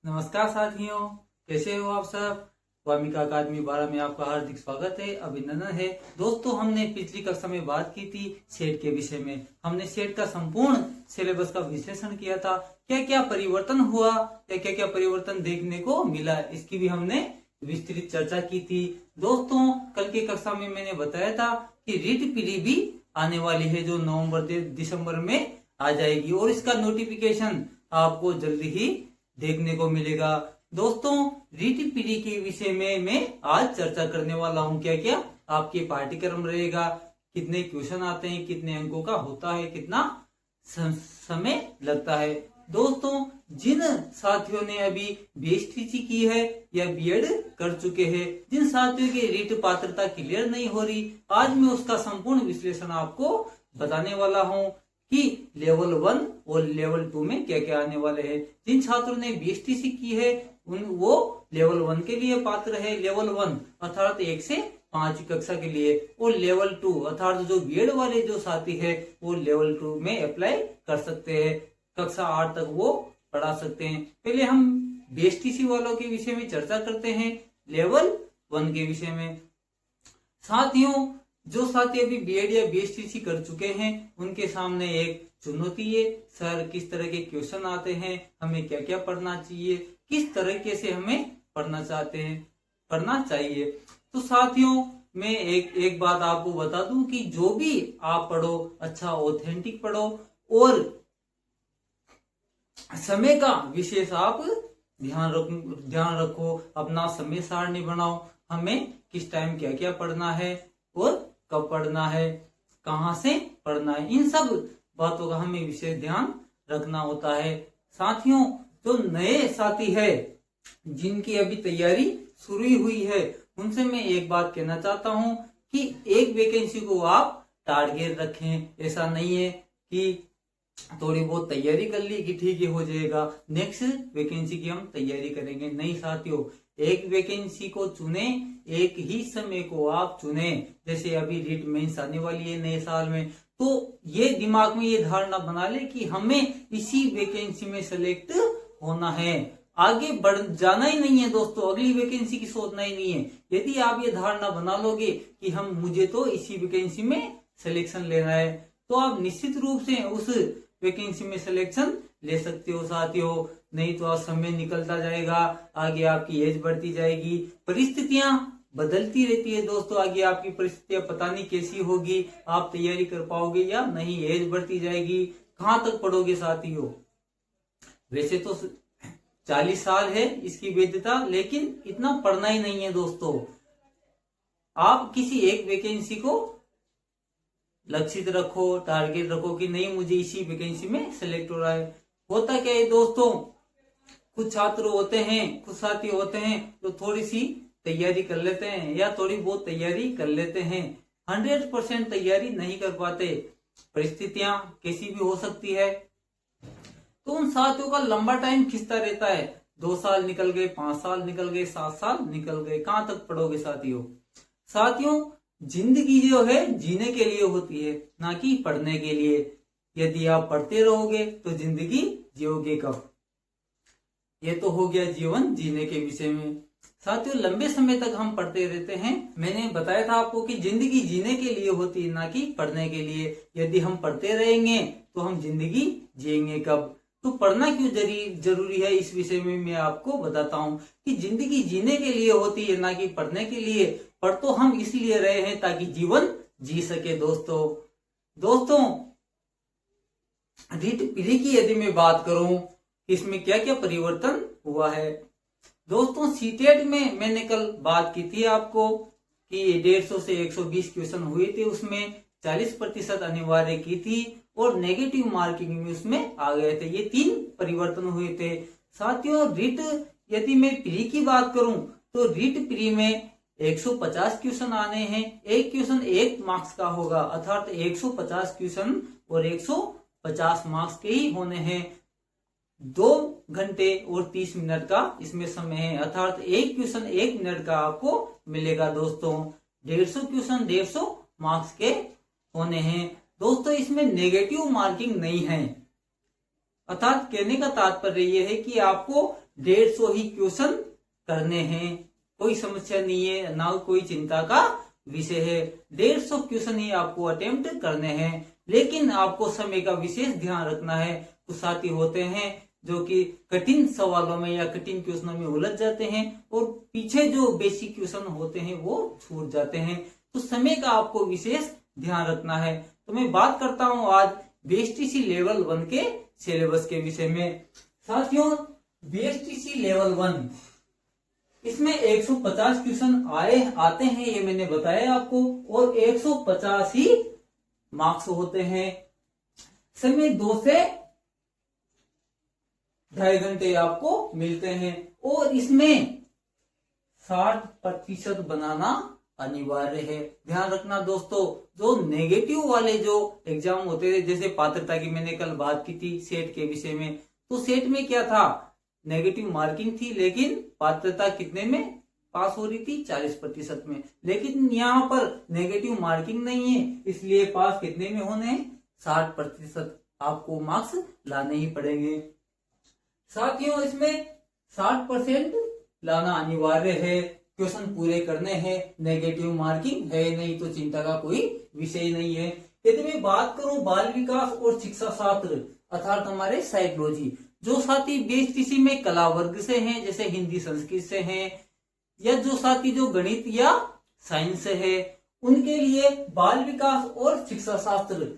नमस्कार साथियों, कैसे हो आप सब। वामिका अकादमी 12 में आपका हार्दिक स्वागत है, अभिनंदन है। दोस्तों, हमने पिछली कक्षा में बात की थी सेट के विषय में। हमने सेट का संपूर्ण सिलेबस का विश्लेषण किया था। क्या क्या परिवर्तन हुआ या क्या क्या परिवर्तन देखने को मिला, इसकी भी हमने विस्तृत चर्चा की थी। दोस्तों, कल की कक्षा में मैंने बताया था कि रीट पीढ़ी भी आने वाली है, जो नवंबर दिसंबर में आ जाएगी और इसका नोटिफिकेशन आपको जल्दी ही देखने को मिलेगा। दोस्तों, रीट पीढ़ी के विषय में मैं आज चर्चा करने वाला हूं। क्या क्या आपके पाठ्यक्रम रहेगा, कितने क्वेश्चन आते हैं, कितने अंकों का होता है, कितना समय लगता है। दोस्तों, जिन साथियों ने अभी बीएसटीसी की है या बीएड कर चुके हैं, जिन साथियों की रीट पात्रता क्लियर नहीं हो रही, आज मैं उसका संपूर्ण विश्लेषण आपको बताने वाला हूं कि लेवल 1 और लेवल 2 में क्या क्या आने वाले हैं। जिन छात्रों ने बीएसटीसी की है वो लेवल 1 के लिए पात्र है। लेवल 1 अर्थात 1 से 5 कक्षा के लिए, और लेवल 2 अर्थात जो बीएड वाले जो साथी है वो लेवल 2 में अप्लाई कर सकते हैं। कक्षा 8 तक वो पढ़ा सकते हैं। पहले हम बीएसटीसी वालों के विषय में चर्चा करते हैं, लेवल 1 के विषय में। साथियों, जो साथी अभी बीएड या बीएसटीसी कर चुके हैं उनके सामने एक चुनौती है। सर, किस तरह के क्वेश्चन आते हैं, हमें क्या क्या पढ़ना चाहिए, किस तरीके से हमें पढ़ना चाहिए। तो साथियों, मैं एक बात आपको बता दूं कि जो भी आप पढ़ो, अच्छा ऑथेंटिक पढ़ो और समय का विशेष आप ध्यान रखो। अपना समय सारणी बनाओ, हमें किस टाइम क्या क्या पढ़ना है और कब पढ़ना है, कहां से पढ़ना है, इन सब बातों का हमें विशेष ध्यान रखना होता है। साथियों, जो नए साथी है जिनकी अभी तैयारी शुरू हुई है, उनसे मैं एक बात कहना चाहता हूं कि एक वैकेंसी को आप टारगेट रखें। ऐसा नहीं है कि थोड़ी बहुत तैयारी कर ली कि ठीक है हो जाएगा, नेक्स्ट वैकेंसी की हम तैयारी करेंगे। नहीं साथियों, एक वैकेंसी को चुने, एक ही समय को आप चुने। जैसे अभी रीट मेंस आने वाली है नए साल में, तो ये दिमाग में ये धारणा बना ले कि हमें इसी वैकेंसी में सेलेक्ट होना है, आगे बढ़ जाना ही नहीं है। दोस्तों, अगली वैकेंसी की सोचना ही नहीं है। यदि आप ये धारणा बना लोगे कि मुझे तो इसी वैकेंसी में सिलेक्शन लेना है, तो आप निश्चित रूप से उस वैकेंसी में सिलेक्शन ले सकते हो साथियों। नहीं तो समय निकलता जाएगा, आगे आपकी एज बढ़ती जाएगी, परिस्थितियां बदलती रहती है। दोस्तों, आगे आपकी परिस्थितियां पता नहीं कैसी होगी, आप तैयारी कर पाओगे या नहीं, एज बढ़ती जाएगी, कहां तक पढ़ोगे साथियों। वैसे तो 40 साल है इसकी वैधता, लेकिन इतना पढ़ना ही नहीं है। दोस्तों, आप किसी एक वैकेंसी को लक्षित रखो, टारगेट रखो कि नहीं मुझे इसी वैकेंसी में सिलेक्ट हो रहा है। होता क्या है दोस्तों, कुछ छात्र होते हैं, कुछ साथी होते हैं तो थोड़ी सी तैयारी कर लेते हैं या थोड़ी बहुत तैयारी कर लेते हैं, 100% तैयारी नहीं कर पाते। परिस्थितियां कैसी भी हो सकती है, तो उन साथियों का लंबा टाइम खिंचता रहता है। 2 साल निकल गए, 5 साल निकल गए, 7 साल निकल गए, कहां तक पढ़ोगे साथियों। जिंदगी जो है जीने के लिए होती है, ना कि पढ़ने के लिए। यदि आप पढ़ते रहोगे तो जिंदगी जियोगे कब। ये तो हो गया जीवन जीने के विषय में। साथियों, लंबे समय तक हम पढ़ते रहते हैं। मैंने बताया था आपको कि जिंदगी जीने के लिए होती है, ना कि पढ़ने के लिए। यदि हम पढ़ते रहेंगे तो हम जिंदगी जिएंगे कब। तो पढ़ना क्यों जरूरी है, इस विषय में मैं आपको बताता हूँ कि जिंदगी जीने के लिए होती है, ना कि पढ़ने के लिए। पढ़ तो हम इसलिए रहे हैं ताकि जीवन जी सके। दोस्तों, रीट पीढ़ी की यदि मैं बात करूं, इसमें क्या क्या परिवर्तन हुआ है। दोस्तों, सीटेट में मैंने कल बात की थी आपको कि 150 से 120 क्वेश्चन हुए थे, उसमें 40% अनिवार्य की थी और नेगेटिव मार्किंग में उसमें आ गए थे। ये 3 परिवर्तन हुए थे साथियों। रीट यदि मैं प्री की बात करूं तो रीट प्री में 150 क्वेश्चन आने हैं। एक क्वेश्चन 1 मार्क्स का होगा, अर्थात 150 क्वेश्चन और 150 मार्क्स के ही होने हैं। 2 घंटे और 30 मिनट का इसमें समय है, अर्थात एक क्वेश्चन 1 मिनट का आपको मिलेगा। दोस्तों, 150 क्वेश्चन 150 मार्क्स के होने हैं। दोस्तों, इसमें नेगेटिव मार्किंग नहीं है, अर्थात कहने का तात्पर्य यह है कि आपको 150 ही क्वेश्चन करने हैं। कोई समस्या नहीं है, ना कोई चिंता का विषय है। 150 क्वेश्चन ही आपको अटेम्प्ट करने हैं, लेकिन आपको समय का विशेष ध्यान रखना है। कुछ साथी होते हैं जो कि कठिन सवालों में या कठिन क्वेश्चनों में उलझ जाते हैं और पीछे जो बेसिक क्वेश्चन होते हैं वो छूट जाते हैं। तो समय का आपको विशेष ध्यान रखना है। तो मैं बात करता हूं आज बीएसटीसी लेवल 1 के सिलेबस के विषय में। साथियों, बीएसटीसी लेवल 1 इसमें 150 क्वेश्चन आते हैं, ये मैंने बताया आपको, और 150 ही मार्क्स होते हैं। समय 2 से 2.5 घंटे आपको मिलते हैं और इसमें 60% बनाना अनिवार्य है। ध्यान रखना दोस्तों, जो नेगेटिव वाले जो एग्जाम होते थे, जैसे पात्रता की मैंने कल बात की थी सेट के विषय में, तो सेट में क्या था, नेगेटिव मार्किंग थी, लेकिन पात्रता कितने में पास हो रही थी, 40% में। लेकिन यहाँ पर नेगेटिव मार्किंग नहीं है, इसलिए पास कितने में होने हैं, 60% आपको मार्क्स लाने ही पड़ेंगे। साथियों, इसमें 60% लाना अनिवार्य है, क्वेश्चन पूरे करने हैं, नेगेटिव मार्किंग है नहीं तो चिंता का कोई विषय नहीं है। यदि मैं बात करूं बाल विकास और शिक्षा शास्त्र अर्थात हमारे साइकोलॉजी, जो साथी बीएसटीसी में कला वर्ग से हैं, जैसे हिंदी संस्कृत से हैं, या जो साथी जो गणित या साइंस से है, उनके लिए बाल विकास और शिक्षा शास्त्र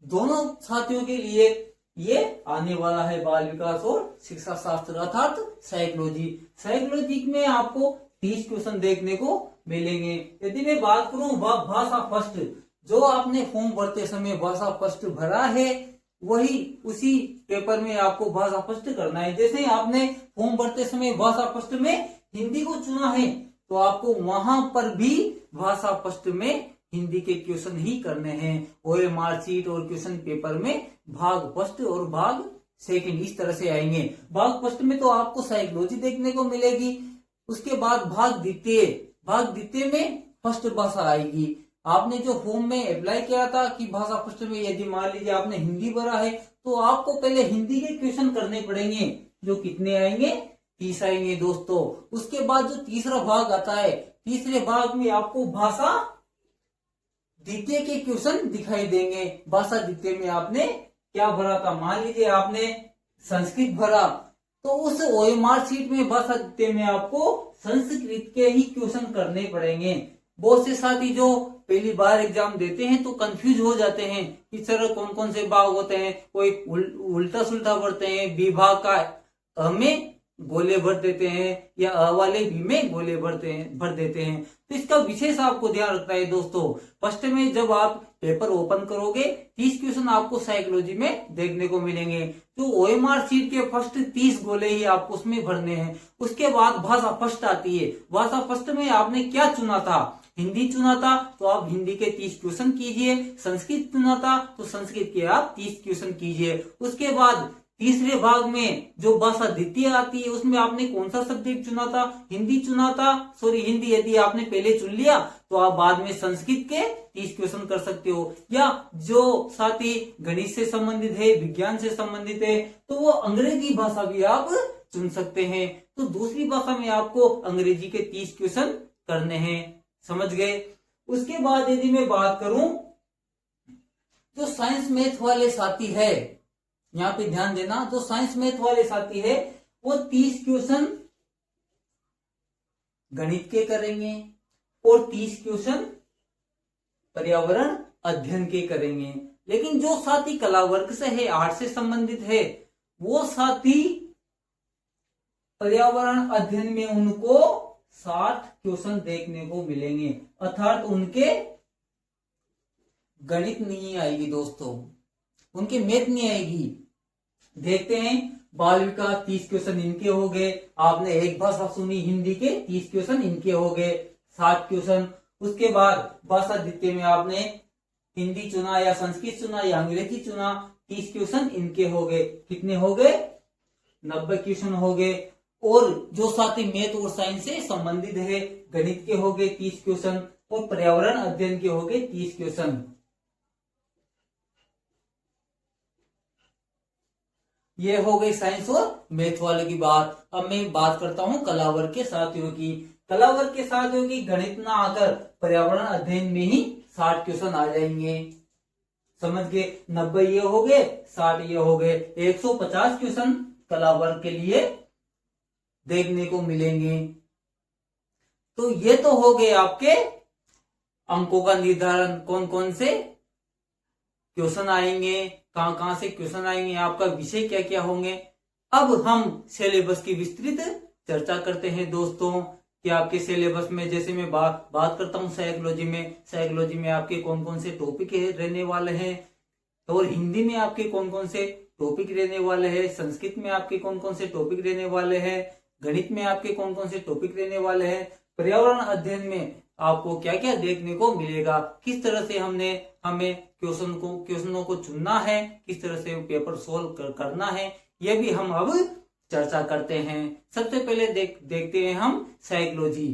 दोनों साथियों के लिए ये आने वाला है। बाल विकास और शिक्षा शास्त्र अर्थात साइकोलॉजी में आपको 30 क्वेश्चन देखने को मिलेंगे। यदि मैं बात करूं भाषा फर्स्ट, जो आपने फॉर्म भरते समय भाषा फर्स्ट भरा है, वही उसी पेपर में आपको भाषा फर्स्ट करना है। जैसे आपने फॉर्म भरते समय भाषा फर्स्ट में हिंदी को चुना है, तो आपको वहां पर भी भाषा फर्स्ट में हिंदी के क्वेश्चन ही करने हैं। ओएमआर शीट और क्वेश्चन पेपर में भाग फर्स्ट और भाग सेकंड इस तरह से आएंगे। भाग फर्स्ट में तो आपको साइकोलॉजी देखने को मिलेगी, उसके बाद भाग द्वितीय में फर्स्ट भाषा आएगी। आपने जो फॉर्म में अप्लाई किया था कि भाषा फर्स्ट में, यदि मान लीजिए आपने हिंदी भरा है, तो आपको पहले हिंदी के क्वेश्चन करने पड़ेंगे, जो कितने आएंगे, 30 आएंगे दोस्तों। उसके बाद जो तीसरा भाग आता है, तीसरे भाग में आपको भाषा द्वितीय के क्वेश्चन दिखाई देंगे। भाषा द्वितीय में आपने क्या भरा था, मान लीजिए आपने संस्कृत भरा, तो उस ओएमआर शीट में भाषा द्वितीय में आपको संस्कृत के ही क्वेश्चन करने पड़ेंगे। बहुत से साथी जो पहली बार एग्जाम देते हैं तो कंफ्यूज हो जाते हैं कि सर कौन कौन से भाग होते हैं, कोई उल्टा सुल्टा भरते हैं, बी भाग का अ में गोले भर देते हैं या अ वाले बी में गोले भर देते हैं। तो इसका विशेष आपको ध्यान रखना है दोस्तों। फर्स्ट में जब आप पेपर ओपन करोगे, 30 क्वेश्चन आपको साइकोलॉजी में देखने को मिलेंगे। तो ओएमआर शीट के फर्स्ट 30 गोले ही आपको उसमें भरने हैं। उसके बाद भाषा फर्स्ट आती है। भाषा फर्स्ट में आपने क्या चुना था, हिंदी चुना था तो आप हिंदी के 30 क्वेश्चन कीजिए, संस्कृत चुना था तो संस्कृत के आप 30 क्वेश्चन कीजिए। उसके बाद तीसरे भाग में जो भाषा द्वितीय आती है, उसमें आपने कौन सा सब्जेक्ट चुना था, हिंदी चुना था, हिंदी यदि आपने पहले चुन लिया तो आप बाद में संस्कृत के 30 क्वेश्चन कर सकते हो। या जो साथी गणित से संबंधित है, विज्ञान से संबंधित है, तो वो अंग्रेजी भाषा भी आप चुन सकते हैं। तो दूसरी भाषा में आपको अंग्रेजी के 30 क्वेश्चन करने हैं, समझ गए। उसके बाद यदि मैं बात करूं, जो साइंस मैथ वाले साथी है, यहाँ पे ध्यान देना, जो साइंस मैथ वाले साथी है वो 30 क्वेश्चन गणित के करेंगे और 30 क्वेश्चन पर्यावरण अध्ययन के करेंगे। लेकिन जो साथी कला वर्ग से है, आर्ट से संबंधित है, वो साथी पर्यावरण अध्ययन में उनको 60 क्वेश्चन देखने को मिलेंगे, अर्थात उनके गणित नहीं आएगी दोस्तों, उनके मैथ नहीं आएगी। देखते हैं, बाल विकास 30 क्वेश्चन इनके हो गए, आपने एक भाषा सुनी हिंदी के 30 क्वेश्चन इनके हो गए, 60 क्वेश्चन। उसके बाद भाषा द्वितीय में आपने हिंदी चुना या संस्कृत चुना या अंग्रेजी चुना, 30 क्वेश्चन इनके हो गए। कितने हो गए, 90 क्वेश्चन हो गए। और जो साथी मैथ और साइंस से संबंधित है, गणित के हो गए 30 क्वेश्चन और पर्यावरण अध्ययन के हो गए 30 क्वेश्चन। ये हो गई साइंस और मैथ वाले की बात। अब मैं बात करता हूँ कला वर्ग के साथियों की। कला वर्ग के साथियों की गणित ना आकर पर्यावरण अध्ययन में ही 60 क्वेश्चन आ जाएंगे। समझ गए, 90 ये हो गए, 60 ये हो गए, 150 क्वेश्चन कला वर्ग के लिए देखने को मिलेंगे। तो ये तो हो गए आपके अंकों का निर्धारण, कौन कौन से क्वेश्चन आएंगे, कहां कहां से क्वेश्चन आएंगे, आपका विषय क्या क्या होंगे। अब हम सिलेबस की विस्तृत चर्चा करते हैं दोस्तों कि आपके सिलेबस में, जैसे मैं बात करता हूँ साइकोलॉजी में आपके कौन कौन से टॉपिक रहने वाले हैं, और हिंदी में आपके कौन कौन से टॉपिक रहने वाले हैं, संस्कृत में आपके कौन कौन से टॉपिक रहने वाले हैं, गणित में आपके कौन कौन से टॉपिक रहने वाले हैं, पर्यावरण अध्ययन में आपको क्या क्या देखने को मिलेगा, किस तरह से हमें क्वेश्चनों को चुनना है, किस तरह से पेपर सोल्व करना है, यह भी हम अब चर्चा करते हैं। सबसे पहले देखते हैं हम साइकोलॉजी,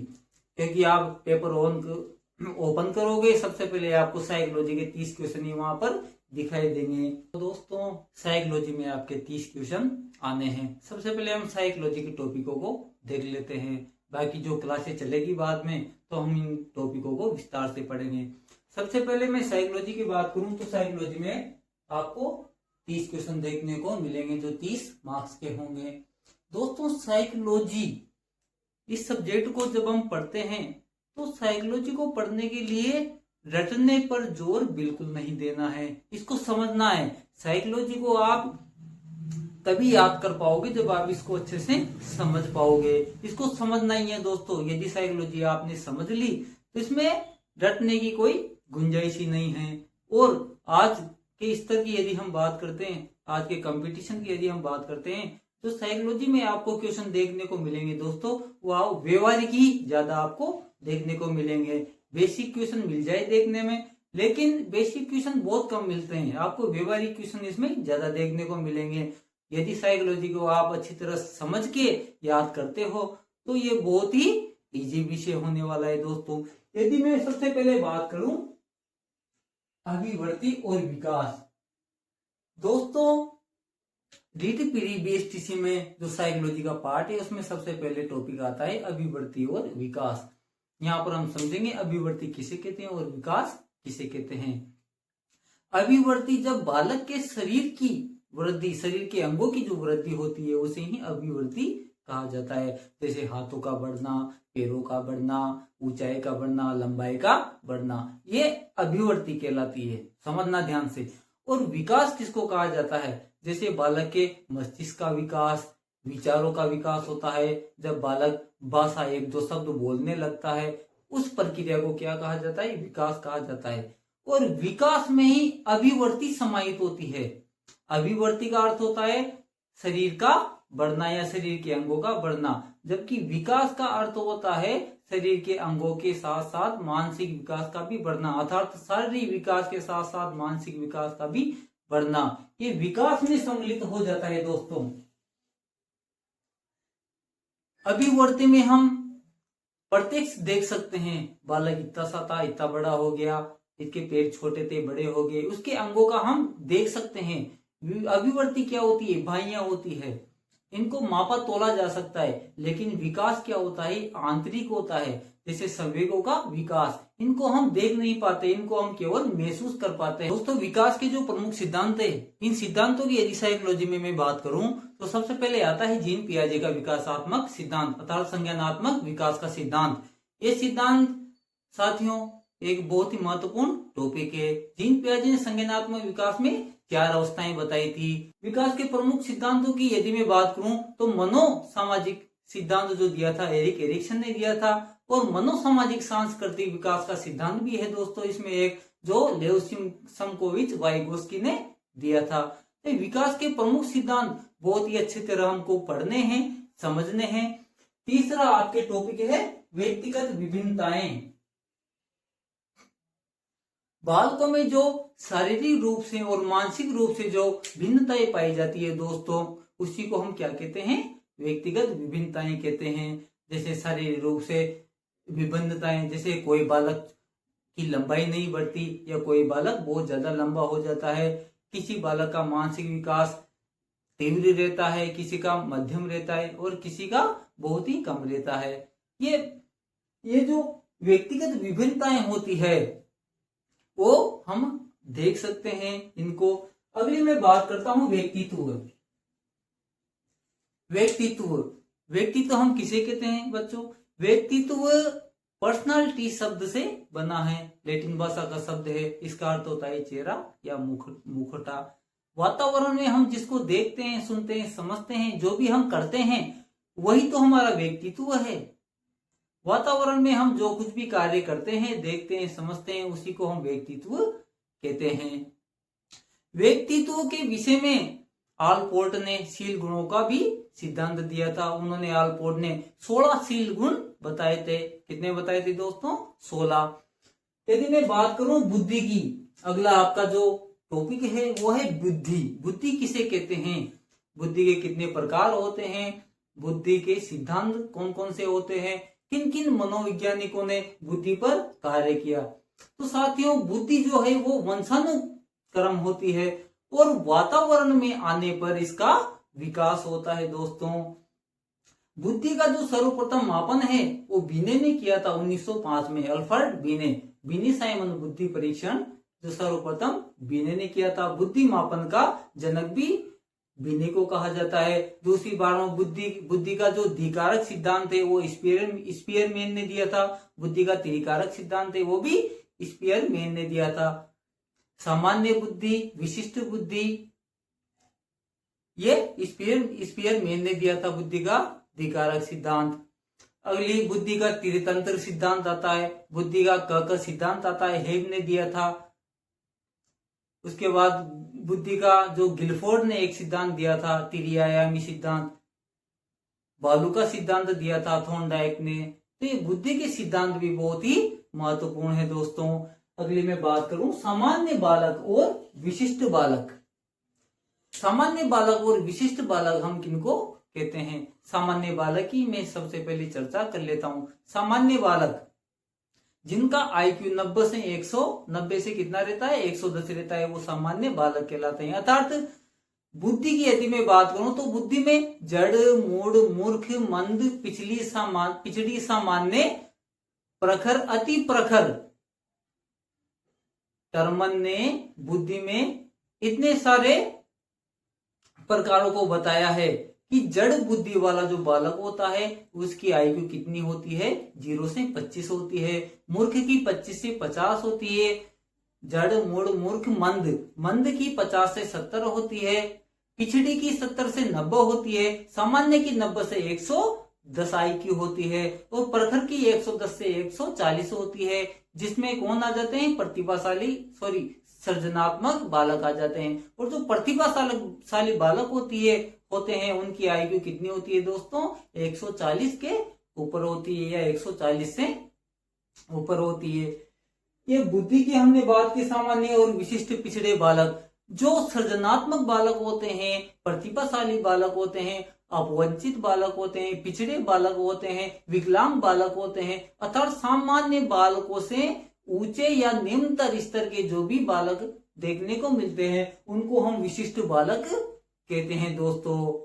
क्योंकि आप पेपर ओपन करोगे, सबसे पहले आपको साइकोलॉजी के 30 क्वेश्चन वहां पर दिखाई देंगे। तो दोस्तों साइकोलॉजी में आपके 30 क्वेश्चन आने हैं। सबसे पहले हम साइकोलॉजी के टॉपिकों को देख लेते हैं, बाकी जो क्लासेस चलेगी बाद में तो हम इन टॉपिकों को विस्तार से पढ़ेंगे। सबसे पहले मैं साइकोलॉजी की बात करूं तो साइकोलॉजी में आपको 30 क्वेश्चन देखने को मिलेंगे जो 30 मार्क्स के होंगे। दोस्तों साइकोलॉजी इस सब्जेक्ट को जब हम पढ़ते हैं तो साइकोलॉजी को पढ़ने के लिए रटने पर जोर बिल्कुल नहीं देना है, इसको समझना है। साइकोलॉजी को आप तभी याद कर पाओगे जब आप इसको अच्छे से समझ पाओगे, इसको समझना ही है दोस्तों। यदि साइकोलॉजी आपने समझ ली तो इसमें रटने की कोई गुंजाइश ही नहीं है। और आज के स्तर की यदि हम बात करते हैं, आज के कंपटीशन की यदि हम बात करते हैं, तो साइकोलॉजी में आपको क्वेश्चन देखने को मिलेंगे दोस्तों, वह व्यवहारिक ही ज्यादा आपको देखने को मिलेंगे। बेसिक क्वेश्चन मिल जाए देखने में, लेकिन बेसिक क्वेश्चन बहुत कम मिलते हैं, आपको व्यवहारिक क्वेश्चन इसमें ज्यादा देखने को मिलेंगे। यदि साइकोलॉजी को आप अच्छी तरह समझ के याद करते हो तो ये बहुत ही इजी विषय होने वाला है दोस्तों। यदि मैं सबसे पहले बात करूं अभिवृत्ति और विकास, दोस्तों डीटीपीडी बीएसटीसी में जो साइकोलॉजी का पार्ट है उसमें सबसे पहले टॉपिक आता है अभिवृत्ति और विकास। यहाँ पर हम समझेंगे अभिवृत्ति किसे कहते हैं और विकास किसे कहते हैं। अभिवृत्ति जब बालक के शरीर की वृद्धि, शरीर के अंगों की जो वृद्धि होती है उसे ही अभिवृद्धि कहा जाता है। जैसे हाथों का बढ़ना, पैरों का बढ़ना, ऊंचाई का बढ़ना, लंबाई का बढ़ना, ये अभिवृत्ति कहलाती है, समझना ध्यान से। और विकास किसको कहा जाता है, जैसे बालक के मस्तिष्क का विकास, विचारों का विकास होता है। जब बालक भाषा एक दो शब्द बोलने लगता है उस प्रक्रिया को क्या कहा जाता है, विकास कहा जाता है। और विकास में ही अभिवृत्ति समाहित होती है। अभिवृत्ति का अर्थ होता है शरीर का बढ़ना या शरीर के अंगों का बढ़ना, जबकि विकास का अर्थ होता है शरीर के अंगों के साथ साथ मानसिक विकास का भी बढ़ना, अर्थात शारीरिक विकास के साथ साथ मानसिक विकास का भी बढ़ना। ये विकास में सम्मिलित हो जाता है दोस्तों। अभिवृत्ति में हम प्रत्यक्ष देख सकते हैं, बालक इतना सा था, इतना बड़ा हो गया, इसके पैर छोटे थे, बड़े हो गए, उसके अंगों का हम देख सकते हैं। अभिवृत्ति क्या होती है, बाह्य होती है, इनको मापा तोला जा सकता है। लेकिन विकास क्या होता है, आंतरिक होता है। जैसे संवेगों का विकास, इनको हम देख नहीं पाते, इनको हम केवल महसूस कर पाते हैं। दोस्तों विकास के जो प्रमुख सिद्धांत है, इन सिद्धांतों की यदि साइकोलॉजी में मैं बात करूं तो सबसे पहले आता है जीन पियाजे का विकासात्मक सिद्धांत, अर्थात संज्ञानात्मक विकास का सिद्धांत। ये सिद्धांत साथियों एक बहुत ही महत्वपूर्ण टॉपिक है। जीन पियाजे ने संज्ञानात्मक विकास में 4 अवस्थाएं बताई थी। विकास के प्रमुख सिद्धांतों की यदि मैं बात करूं तो मनो सामाजिक सिद्धांत जो दिया था एरिक एरिक्सन ने दिया था, और मनोसामाजिक सांस्कृतिक विकास का सिद्धांत भी है दोस्तों इसमें एक, जो लेव सिमकोविच वाइगोस्की ने दिया था। तो विकास के प्रमुख सिद्धांत बहुत ही अच्छी तरह हमको पढ़ने हैं, समझने हैं। तीसरा आपके टॉपिक है व्यक्तिगत विभिन्नताएं। बालकों में जो शारीरिक रूप से और मानसिक रूप से जो भिन्नताएं पाई जाती है दोस्तों, उसी को हम क्या कहते हैं, व्यक्तिगत विभिन्नताएं कहते हैं। जैसे शारीरिक रूप से विभिन्नताएं, जैसे कोई बालक की लंबाई नहीं बढ़ती या कोई बालक बहुत ज्यादा लंबा हो जाता है। किसी बालक का मानसिक विकास तीव्र रहता है, किसी का मध्यम रहता है और किसी का बहुत ही कम रहता है। ये जो व्यक्तिगत विभिन्नताएं होती है वो हम देख सकते हैं इनको। अगली मैं बात करता हूं व्यक्तित्व। व्यक्तित्व हम किसे कहते हैं बच्चों? व्यक्तित्व पर्सनालिटी शब्द से बना है, लैटिन भाषा का शब्द है। इसका अर्थ होता है चेहरा या मुखौटा। वातावरण में हम जिसको देखते हैं, सुनते हैं, समझते हैं, जो भी हम करते हैं वही तो हमारा व्यक्तित्व है। वातावरण में हम जो कुछ भी कार्य करते हैं, देखते हैं, समझते हैं, उसी को हम व्यक्तित्व कहते हैं। व्यक्तित्व के विषय में आलपोर्ट ने शील गुणों का भी सिद्धांत दिया था। उन्होंने आलपोर्ट ने 16 शील गुण बताए थे। कितने बताए थे दोस्तों? 16। यदि मैं बात करूं बुद्धि की, अगला आपका जो टॉपिक है वो है बुद्धि। बुद्धि किसे कहते हैं? बुद्धि के कितने प्रकार होते हैं? बुद्धि के सिद्धांत कौन कौन से होते हैं? किन किन मनोवैज्ञानिकों ने बुद्धि पर कार्य किया? तो साथियों, बुद्धि जो है वो वंशानुक्रम होती है और वातावरण में आने पर इसका विकास होता है। दोस्तों, बुद्धि का जो सर्वप्रथम मापन है वो बीने ने किया था 1905 में। अल्फ्रेड बीने साइमन बुद्धि परीक्षण जो सर्वप्रथम बीने ने किया था। बुद्धि मापन का जनक भी बीने को कहा जाता है। दूसरी बार में बुद्धि का जो द्विकारक सिद्धांत है वो स्पीयरमैन ने दिया था। बुद्धि का त्रिकारक सिद्धांत है वो भी स्पीयरमैन ने दिया था। सामान्य बुद्धि, विशिष्ट बुद्धि, ये स्पीयरमैन ने दिया था बुद्धि का द्विकारक सिद्धांत। अगली बुद्धि का त्रितंत्र सिद्धांत आता है। बुद्धि का क सिद्धांत आता है, हेब ने दिया था। उसके बाद बुद्धि का जो गिलफोर्ड ने एक सिद्धांत दिया था, त्रिआयामी सिद्धांत। बालू का सिद्धांत दिया था थॉर्नडाइक ने। तो ये बुद्धि के सिद्धांत भी बहुत ही महत्वपूर्ण है दोस्तों। अगली मैं बात करूं सामान्य बालक और विशिष्ट बालक। सामान्य बालक और विशिष्ट बालक हम किनको कहते हैं? सामान्य बालक की मैं सबसे पहले चर्चा कर लेता हूं। सामान्य बालक जिनका IQ 90 से 190 से कितना रहता है? 110 रहता है, वो सामान्य बालक कहलाते हैं। अर्थात बुद्धि की यदि मैं बात करूं तो बुद्धि में जड़, मूढ़, मूर्ख, मंद, पिछड़ी, सामान्य, प्रखर, अति प्रखर, टर्मन ने बुद्धि में इतने सारे प्रकारों को बताया है कि जड़ बुद्धि वाला जो बालक होता है उसकी IQ कितनी होती है? 0 से 25 होती है। मूर्ख की 25 से 50 होती है। जड़, मूढ़, मूर्ख, मंद की 50 से 70 होती है। पिछड़ी की 70 से 90 होती है। सामान्य की 90 से 110 IQ होती है और प्रखर की 110 से 140 होती है। जिसमें कौन आ जाते हैं? सर्जनात्मक बालक आ जाते हैं। और जो प्रतिभाशाली बालक होते हैं उनकी IQ कितनी होती है दोस्तों? 140 के ऊपर होती है या 140 से ऊपर होती है। ये बुद्धि की हमने बात की। सामान्य और विशिष्ट पिछड़े बालक, जो सृजनात्मक बालक होते हैं, प्रतिभाशाली बालक होते हैं, अपवंचित बालक होते हैं, पिछड़े बालक होते हैं, विकलांग बालक होते हैं, अर्थात सामान्य बालकों से ऊंचे या निम्नतर स्तर के जो भी बालक देखने को मिलते हैं उनको हम विशिष्ट बालक कहते हैं। दोस्तों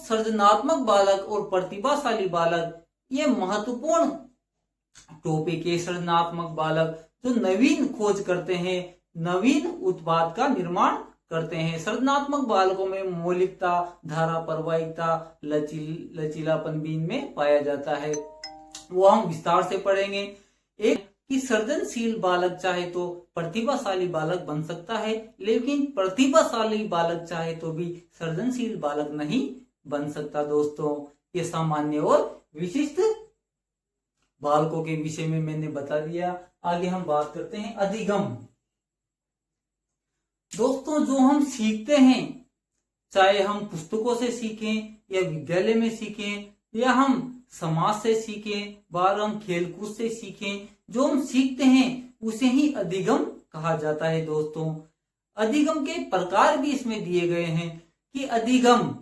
सृजनात्मक बालक और प्रतिभाशाली बालक ये महत्वपूर्ण टॉपिक है। सृजनात्मक बालक जो नवीन खोज करते हैं, नवीन उत्पाद का निर्माण करते हैं। सृजनात्मक बालकों में मौलिकता, धारा प्रवाहिकता, लचीलापन भी इनमें पाया जाता है। वो हम विस्तार से पढ़ेंगे। एक कि सृजनशील बालक चाहे तो प्रतिभाशाली बालक बन सकता है, लेकिन प्रतिभाशाली बालक चाहे तो भी सृजनशील बालक नहीं बन सकता। दोस्तों ये सामान्य और विशिष्ट बालकों के विषय में मैंने बता दिया। आगे हम बात करते हैं अधिगम। दोस्तों जो हम सीखते हैं, चाहे हम पुस्तकों से सीखें या विद्यालय में सीखें या हम समाज से सीखें, बाहर हम खेलकूद से सीखें, जो हम सीखते हैं उसे ही अधिगम कहा जाता है। दोस्तों अधिगम के प्रकार भी इसमें दिए गए हैं कि अधिगम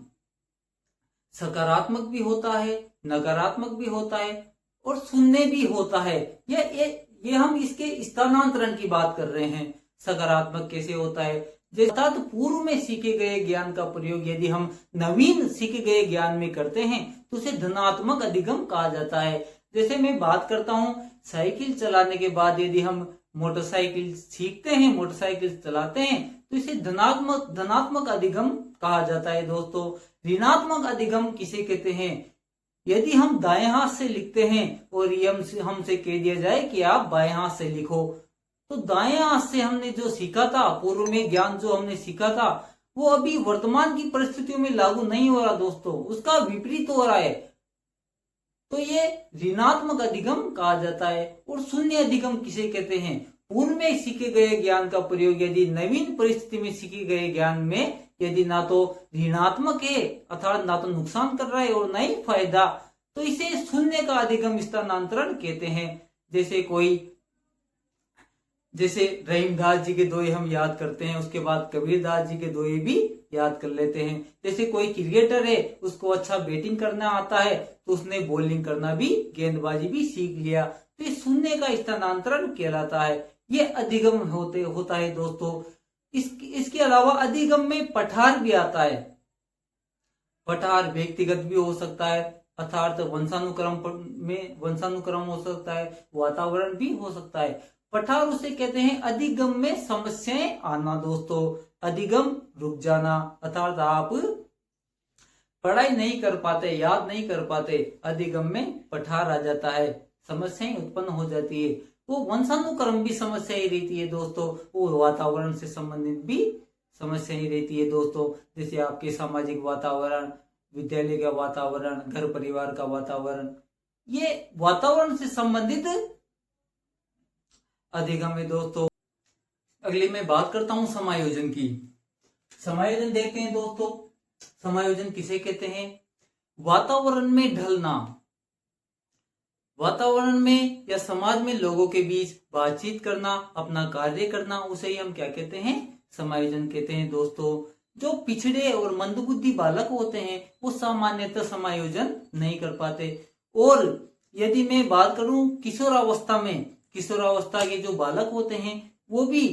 सकारात्मक भी होता है, नकारात्मक भी होता है और शून्य भी होता है। ये हम इसके स्थानांतरण की बात कर रहे हैं। सकारात्मक कैसे होता है? अर्थात पूर्व में सीखे गए ज्ञान का प्रयोग यदि हम नवीन सीखे गए ज्ञान में करते हैं तो उसे धनात्मक अधिगम कहा जाता है। जैसे मैं बात करता हूँ, साइकिल चलाने के बाद यदि हम मोटरसाइकिल सीखते हैं, मोटरसाइकिल चलाते हैं, तो इसे धनात्मक अधिगम कहा जाता है दोस्तों। ऋणात्मक अधिगम किसे कहते हैं? यदि हम दाएं हाथ से लिखते हैं और ये हमसे कह दिया जाए कि आप बाएं हाथ से लिखो, तो दाएं हाथ से हमने जो सीखा था, पूर्व में ज्ञान जो हमने सीखा था, वो अभी वर्तमान की परिस्थितियों में लागू नहीं हो रहा दोस्तों, उसका विपरीत हो रहा है। तो ये ऋणात्मक अधिगम कहा जाता है। और शून्य अधिगम किसे कहते हैं? पूर्व में सीखे गए ज्ञान का प्रयोग यदि नवीन परिस्थिति में सीखे गए ज्ञान में यदि ना तो ऋणात्मक है, अर्थात ना तो नुकसान कर रहा है और ना ही फायदा, तो इसे शून्य का अधिगम स्थानांतरण कहते हैं। जैसे रहीमदास जी के दोहे हम याद करते हैं, उसके बाद कबीरदास जी के दोहे भी याद कर लेते हैं। जैसे कोई क्रिकेटर है, उसको अच्छा बैटिंग करना आता है, तो उसने बॉलिंग करना भी, गेंदबाजी भी सीख लिया, तो ये शून्य का स्थानांतरण कहलाता है। ये अधिगम होता है दोस्तों। इसके अलावा अधिगम में पठार भी आता है। पठार व्यक्तिगत भी हो सकता है, अर्थात वंशानुक्रम हो सकता है, वातावरण भी हो सकता है। पठार उसे कहते हैं अधिगम में समस्याएं आना दोस्तों। अधिगम रुक जाना, अर्थात आप पढ़ाई नहीं कर पाते, याद नहीं कर पाते, अधिगम में पठार आ जाता है, समस्याएं उत्पन्न हो जाती है। वो वंशानुक्रम भी समस्या ही रहती है दोस्तों, वो वातावरण से संबंधित भी समस्या ही रहती है दोस्तों। जैसे आपके सामाजिक वातावरण, विद्यालय का वातावरण, घर परिवार का वातावरण, ये वातावरण से संबंधित अधिगम है दोस्तों। अगली मैं बात करता हूं समायोजन की। समायोजन देखते हैं दोस्तों। समायोजन किसे कहते हैं? वातावरण में ढलना, वातावरण में या समाज में लोगों के बीच बातचीत करना, अपना कार्य करना, उसे ही हम क्या कहते हैं? समायोजन कहते हैं दोस्तों। जो पिछड़े और मंदबुद्धि बालक होते हैं वो सामान्यतः समायोजन नहीं कर पाते। और यदि मैं बात करूं किशोरावस्था में, किशोरावस्था के जो बालक होते हैं वो भी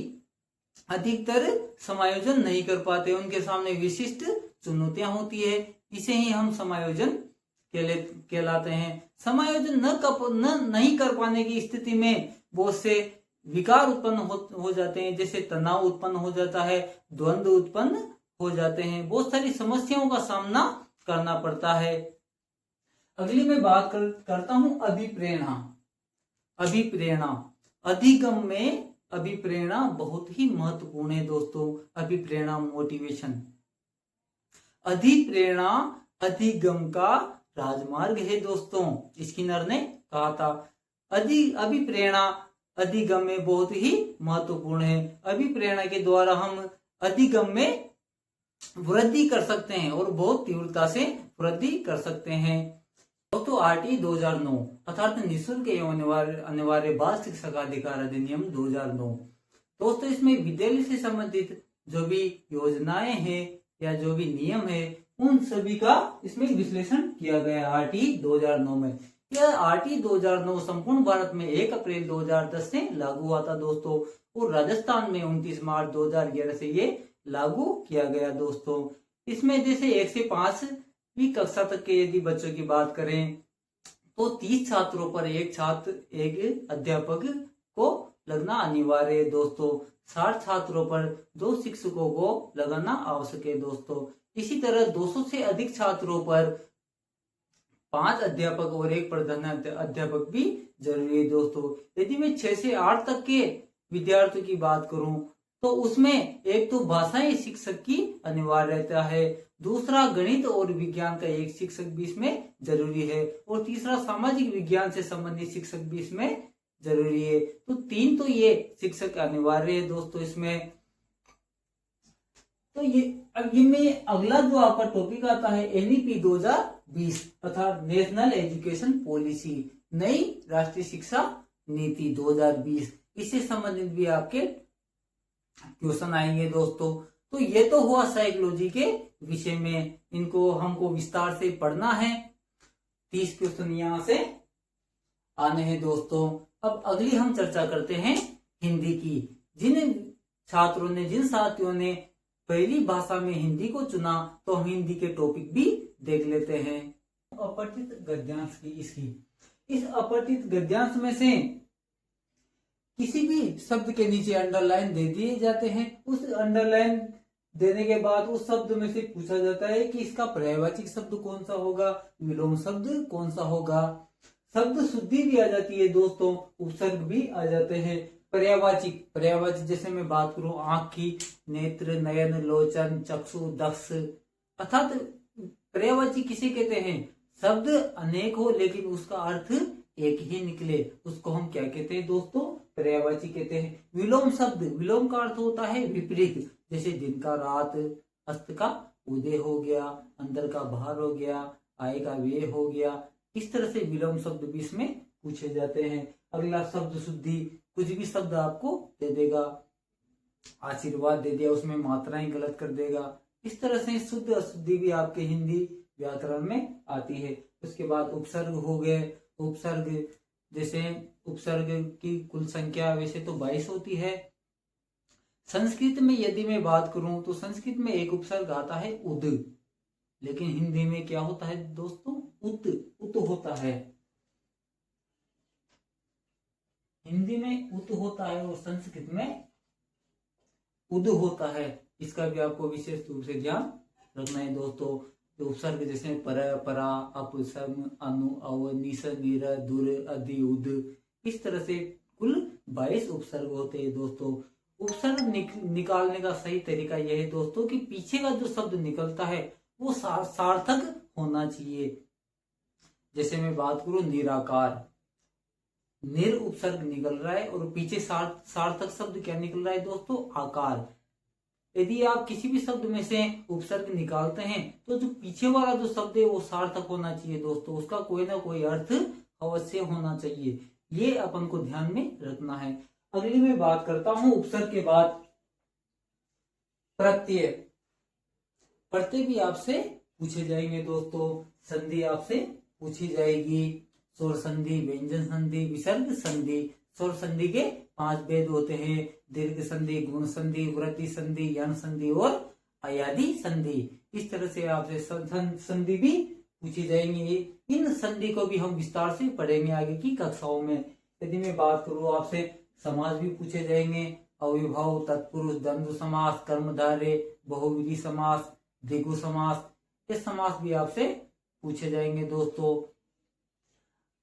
अधिकतर समायोजन नहीं कर पाते, उनके सामने विशिष्ट चुनौतियां होती है, इसे ही हम समायोजन कहलाते हैं। समायोजन नहीं कर पाने की स्थिति में बहुत से विकार उत्पन्न हो जाते हैं, जैसे तनाव उत्पन्न हो जाता है, द्वंद्व उत्पन्न हो जाते हैं, बहुत सारी समस्याओं का सामना करना पड़ता है। अगली मैं बात करता हूं अभिप्रेरणा। अभिप्रेरणा अधिगम में अभिप्रेरणा बहुत ही महत्वपूर्ण है दोस्तों। अभिप्रेरणा मोटिवेशन, अधिप्रेरणा अधिगम का राजमार्ग है दोस्तों, स्किनर ने कहा था। अभिप्रेरणा अधिगम में बहुत ही महत्वपूर्ण है। अभिप्रेरणा के द्वारा हम अधिगम में वृद्धि कर सकते हैं और बहुत तीव्रता से वृद्धि कर सकते हैं दोस्तों। RT 2009 अर्थात निःशुल्क एवं अनिवार्य बाल शिक्षा का अधिकार अधिनियम 2009 दोस्तों, इसमें विद्यालय से संबंधित जो भी योजनाएं हैं या जो भी नियम है उन सभी का इसमें विश्लेषण किया गया है RT 2009 में। यह RT 2009 संपूर्ण भारत में 1 अप्रैल 2010 से लागू हुआ था दोस्तों, और राजस्थान में 29 मार्च 2011 से ये लागू किया गया दोस्तों। इसमें जैसे 1 से 5वीं कक्षा तक के यदि बच्चों की बात करें तो 30 छात्रों पर एक अध्यापक को लगना अनिवार्य है दोस्तों। 60 छात्रों पर 2 शिक्षकों को लगाना आवश्यक है दोस्तों। इसी तरह 200 से अधिक छात्रों पर 5 अध्यापक और 1 प्रधान अध्यापक भी जरूरी है दोस्तों। यदि मैं 6 से 8 तक के विद्यार्थियों की बात करूं तो उसमें एक तो भाषाई शिक्षक की अनिवार्यता है, दूसरा गणित और विज्ञान का एक शिक्षक भी इसमें जरूरी है, और तीसरा सामाजिक विज्ञान से संबंधित शिक्षक भी इसमें जरूरी है। तो 3 तो ये शिक्षक अनिवार्य है दोस्तों इसमें। तो ये में अगला जो आपका टॉपिक आता है NEP 2020 अर्थात नेशनल एजुकेशन पॉलिसी, नई राष्ट्रीय शिक्षा नीति 2020, इससे संबंधित भी आपके क्वेश्चन आएंगे दोस्तों। तो ये तो हुआ साइकोलॉजी के विषय में, इनको हमको विस्तार से पढ़ना है। 30 क्वेश्चन यहाँ से आने हैं दोस्तों। अब अगली हम चर्चा करते हैं हिंदी की। जिन साथियों ने पहली भाषा में हिंदी को चुना तो हम हिंदी के टॉपिक भी देख लेते हैं। अपठित गद्यांश की इस अपठित गद्यांश में से किसी भी शब्द के नीचे अंडरलाइन दे दिए जाते हैं। उस अंडरलाइन देने के बाद उस शब्द में से पूछा जाता है कि इसका पर्यायवाची शब्द कौन सा होगा, विलोम शब्द कौन सा होगा। शब्द शुद्धि भी आ जाती है दोस्तों, उपसर्ग भी आ जाते हैं। पर्यायवाची जैसे मैं बात करूं आंख की, नेत्र, नयन, लोचन, चक्षु, दक्ष, अर्थात पर्यायवाची किसे कहते हैं? शब्द अनेक हो लेकिन उसका अर्थ एक ही निकले, उसको हम क्या कहते हैं दोस्तों? पर्यायवाची कहते हैं। विलोम शब्द, विलोम का अर्थ होता है विपरीत, जैसे दिन का रात, अस्त का उदय हो गया, अंदर का बाहर हो गया, आय का व्यय हो गया। इस तरह से विलोम शब्द भी इसमें पूछे जाते हैं। अगला शब्द शुद्धि, कुछ भी शब्द आपको दे देगा, आशीर्वाद दे दिया उसमें मात्राएं गलत कर देगा। इस तरह से शुद्ध अशुद्धि भी आपके हिंदी व्याकरण में आती है। उसके बाद उपसर्ग हो गए। उपसर्ग जैसे उपसर्ग की कुल संख्या वैसे तो 22 होती है। संस्कृत में यदि मैं बात करूं तो संस्कृत में एक उपसर्ग आता है उद, लेकिन हिंदी में क्या होता है दोस्तों? उत होता है। हिंदी में उत होता है और संस्कृत में उद होता है। इसका भी आपको विशेष रूप से ध्यान रखना है दोस्तों। तो उपसर्ग जैसे पर, परा, अप, सम, अनु, अव, निस, निर, दुर, अधि, उद, इस तरह से कुल 22 उपसर्ग होते हैं दोस्तों। उपसर्ग निकालने का सही तरीका यह है दोस्तों कि पीछे का जो शब्द निकलता है वो सार्थक होना चाहिए। जैसे मैं बात करूं निराकार, निर उपसर्ग निकल रहा है और पीछे सार्थक शब्द क्या निकल रहा है दोस्तों? आकार। यदि आप किसी भी शब्द में से उपसर्ग निकालते हैं तो जो पीछे वाला जो शब्द है वो सार्थक होना चाहिए दोस्तों, उसका कोई ना कोई अर्थ अवश्य होना चाहिए। ये अपन को ध्यान में रखना है। अगली मैं बात करता हूं उपसर्ग के बाद प्रत्यय। प्रत्यय भी आपसे पूछे जाएंगे दोस्तों। संधि आपसे पूछी जाएगी, स्वर संधि, व्यंजन संधि, विसर्ग संधि। स्वर संधि के 5 भेद होते हैं, दीर्घ संधि, गुण संधि, वृद्धि संधि, यण संधि और अयादि संधि। इस तरह से आपसे संधि भी पूछी जाएंगी। इन संधि को भी हम विस्तार से पढ़ेंगे आगे की कक्षाओं में। यदि मैं बात करूं आपसे समास भी पूछे जाएंगे, अविभाव, तत्पुरुष, द्वंद्व समास, कर्मधारय, बहुविधि समास, द्विगु समास, ये समास भी आपसे पूछे जाएंगे दोस्तों।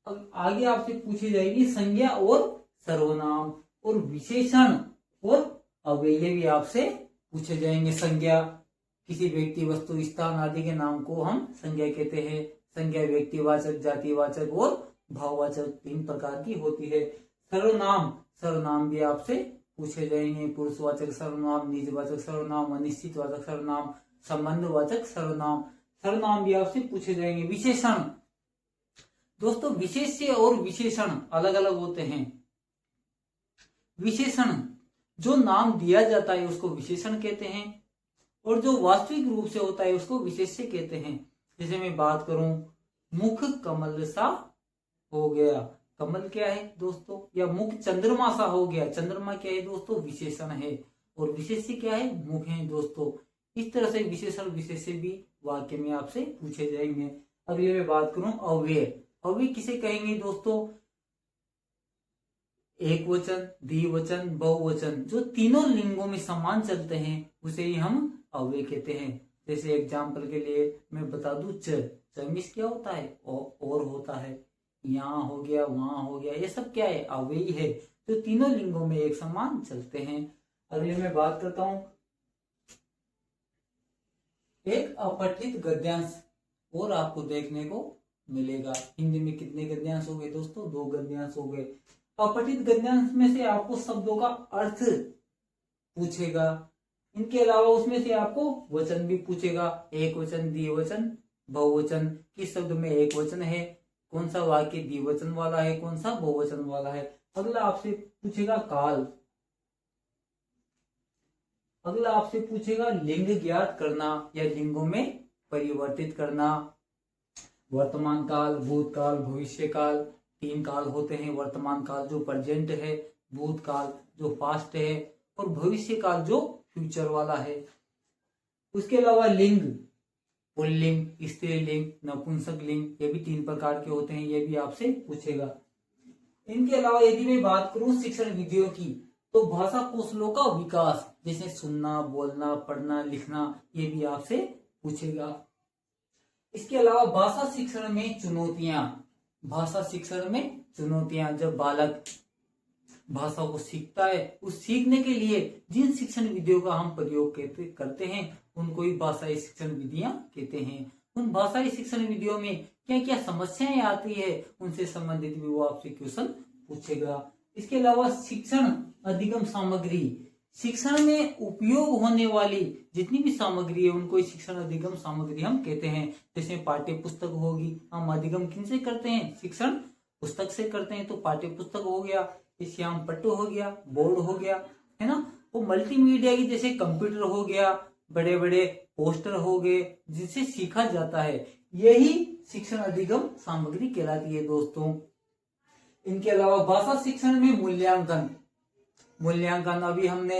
अब आगे आपसे पूछी जाएगी संज्ञा और सर्वनाम और विशेषण और अव्यय भी आपसे पूछे जाएंगे। संज्ञा किसी व्यक्ति, वस्तु, स्थान आदि के नाम को हम संज्ञा कहते हैं। संज्ञा व्यक्तिवाचक, जातिवाचक और भाववाचक 3 प्रकार की होती है। सर्वनाम भी आपसे पूछे जाएंगे। पुरुषवाचक सर्वनाम, निजवाचक सर्वनाम, अनिश्चितवाचक सर्वनाम, संबंधवाचक सर्वनाम भी आपसे पूछे जाएंगे। विशेषण दोस्तों, विशेष्य और विशेषण अलग अलग होते हैं। विशेषण जो नाम दिया जाता है उसको विशेषण कहते हैं और जो वास्तविक रूप से होता है उसको विशेष्य कहते हैं। जैसे मैं बात करूं, मुख कमल सा हो गया, कमल क्या है दोस्तों? या मुख चंद्रमा सा हो गया, चंद्रमा क्या है दोस्तों? विशेषण है। और विशेष्य क्या है? मुख है दोस्तों। इस तरह से विशेषण विशेष्य भी वाक्य में आपसे पूछे जाएंगे। अगली मैं बात करूं अव्यय। अव्यय किसे कहेंगे दोस्तों? एक वचन, द्विवचन, बहुवचन, जो तीनों लिंगों में समान चलते हैं उसे ही हम अव्यय कहते हैं। जैसे एग्जाम्पल के लिए मैं बता दूं, चमिस क्या होता है? और होता है। यहाँ हो गया, वहां हो गया, ये सब क्या है? अव्यय है, जो तीनों लिंगों में एक समान चलते हैं। अगले मैं बात करता हूं एक अपठित गद्यांश और आपको देखने को मिलेगा। हिंदी में कितने गद्यांश हो गए दोस्तों? 2 गद्यांश हो गए। अपठित गद्यांश में से आपको शब्दों का अर्थ पूछेगा। इनके अलावा उसमें से आपको वचन भी पूछेगा, एक वचन, द्विवचन, बहुवचन। किस शब्द में एक वचन है, कौन सा वाक्य द्विवचन वाला है, कौन सा बहुवचन वाला है। अगला आपसे पूछेगा काल। अगला आपसे पूछेगा लिंग ज्ञात करना या लिंगों में परिवर्तित करना। वर्तमान काल, भूतकाल, भविष्य काल, 3 काल होते हैं। वर्तमान काल जो प्रेजेंट है, भूतकाल जो पास्ट है और भविष्य काल जो फ्यूचर वाला है। उसके अलावा लिंग, पुल्लिंग, स्त्रीलिंग, नपुंसक लिंग, ये भी 3 प्रकार के होते हैं, ये भी आपसे पूछेगा। इनके अलावा यदि मैं बात करूं शिक्षण विधियों की, तो भाषा कौशलों का विकास, जैसे सुनना, बोलना, पढ़ना, लिखना, ये भी आपसे पूछेगा। इसके अलावा भाषा शिक्षण में चुनौतियां, भाषा शिक्षण में चुनौतियां, जब बालक भाषा को सीखता है, उस सीखने के लिए जिन शिक्षण विधियों का हम प्रयोग करते हैं उनको ही भाषाई शिक्षण विधियां कहते हैं। उन भाषाई शिक्षण विधियों में क्या क्या समस्याएं आती है, उनसे संबंधित भी वो आपसे क्वेश्चन पूछेगा। इसके अलावा शिक्षण अधिगम सामग्री, शिक्षण में उपयोग होने वाली जितनी भी सामग्री है उनको शिक्षण अधिगम सामग्री हम कहते हैं। जैसे पाठ्य पुस्तक होगी, हम अधिगम किन से करते हैं, शिक्षण पुस्तक से करते हैं, तो पाठ्य पुस्तक हो गया, श्याम पट्टू हो गया, बोर्ड हो गया, है ना। वो मल्टीमीडिया की जैसे कंप्यूटर हो गया, बड़े बड़े पोस्टर हो गए, जिससे सीखा जाता है, यही शिक्षण अधिगम सामग्री कहलाती है दोस्तों। इनके अलावा भाषा शिक्षण में मूल्यांकन, मूल्यांकन अभी हमने